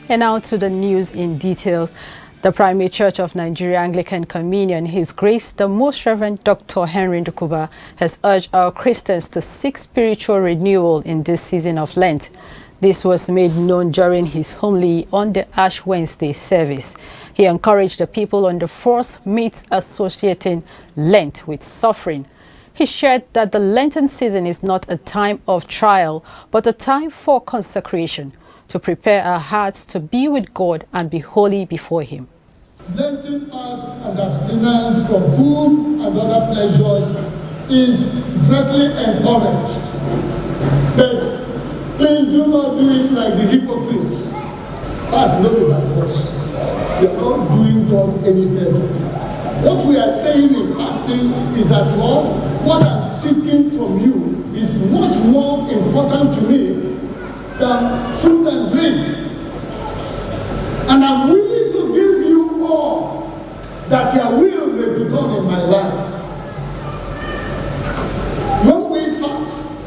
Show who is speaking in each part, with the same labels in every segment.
Speaker 1: And now to the news in detail. The Primate Church of Nigeria Anglican Communion, His Grace the Most Reverend Dr. Henry Ndukuba, has urged our Christians to seek spiritual renewal in this season of Lent. This was made known during his homily on the Ash Wednesday service. He encouraged the people on the fourth myth associating Lent with suffering. He shared that the Lenten season is not a time of trial, but a time for consecration, to prepare our hearts to be with God and be holy before Him.
Speaker 2: Lenten fast and abstinence from food and other pleasures is greatly encouraged. But please do not do it like the hypocrites. Fast not by force. You are not doing God any favor. What we are saying in fasting is that, Lord, what I'm seeking from you is much more important to me than food and drink. And I'm willing to give you all that your will may be done in my life. When we fast,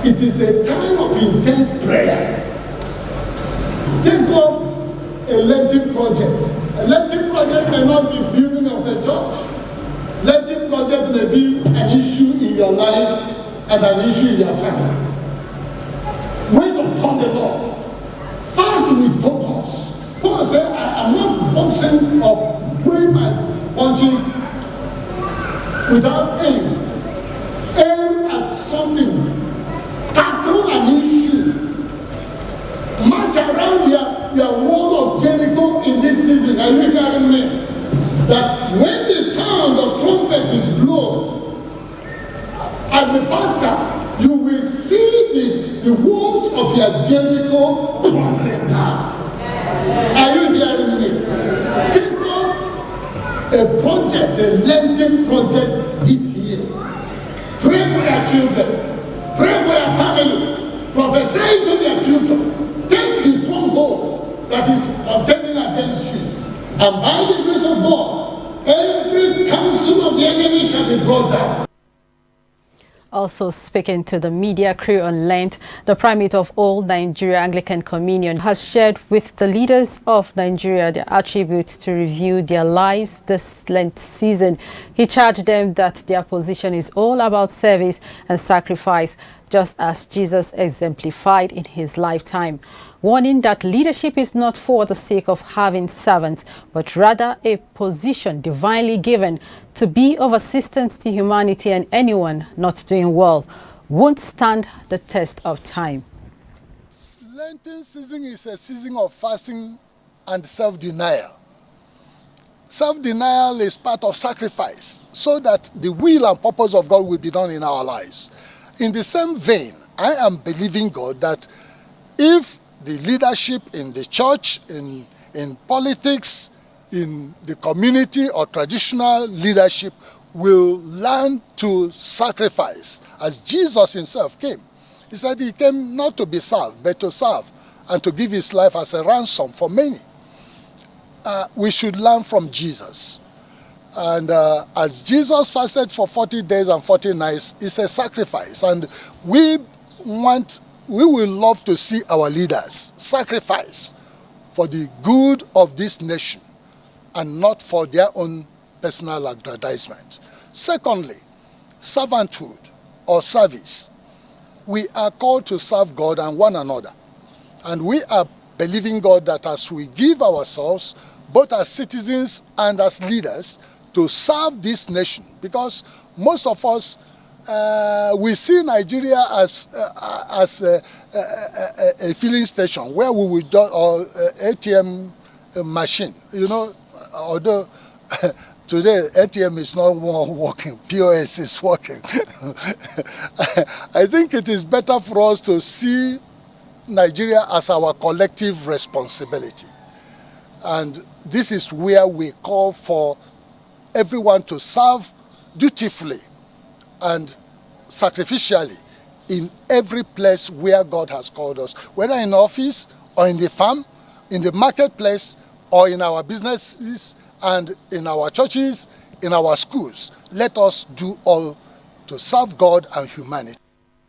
Speaker 2: it is a time of intense prayer. Take up a Lenten project. A Lenten project may not be building of a church. Lenten project may be an issue in your life and an issue in your family. Wait upon the Lord. Fast with focus. Paul said, I am not boxing or throwing my punches without aim. Aim at something. Tackle an issue. March around your wall of Jericho in this season. Are you hearing me? That when the sound of trumpet is blown at the pastor, you will see the walls of your Jericho crumbling down. Are you hearing me? Take up a project, a Lenten project this year. Pray for your children. Pray for your family. Prophesy to their future. Take the stronghold that is contending against you. And by the grace of God, every counsel of the enemy shall be brought down.
Speaker 1: Also speaking to the media crew on Lent, the Primate of all Nigeria Anglican Communion has shared with the leaders of Nigeria their attributes to review their lives this Lent season. He charged them that their position is all about service and sacrifice, just as Jesus exemplified in his lifetime, warning that leadership is not for the sake of having servants, but rather a position divinely given to be of assistance to humanity, and anyone not doing well won't stand the test of time.
Speaker 2: Lenten season is a season of fasting and self-denial. Self-denial is part of sacrifice so that the will and purpose of God will be done in our lives. In the same vein, I am believing God that if the leadership in the church, in politics, in the community or traditional leadership will learn to sacrifice, as Jesus himself came. He said he came not to be served, but to serve and to give his life as a ransom for many. We should learn from Jesus. And as Jesus fasted for 40 days and 40 nights, it's a sacrifice. And we will love to see our leaders sacrifice for the good of this nation and not for their own personal aggrandizement. Secondly, servanthood or service. We are called to serve God and one another. And we are believing God that as we give ourselves, both as citizens and as leaders, to serve this nation, because most of us we see Nigeria as a filling station where we will do, or ATM machine. You know, although today ATM is not working, POS is working. I think it is better for us to see Nigeria as our collective responsibility, and this is where we call for everyone to serve dutifully and sacrificially in every place where God has called us, whether in office or in the farm, in the marketplace, or in our businesses and in our churches, in our schools. Let us do all to serve God and humanity.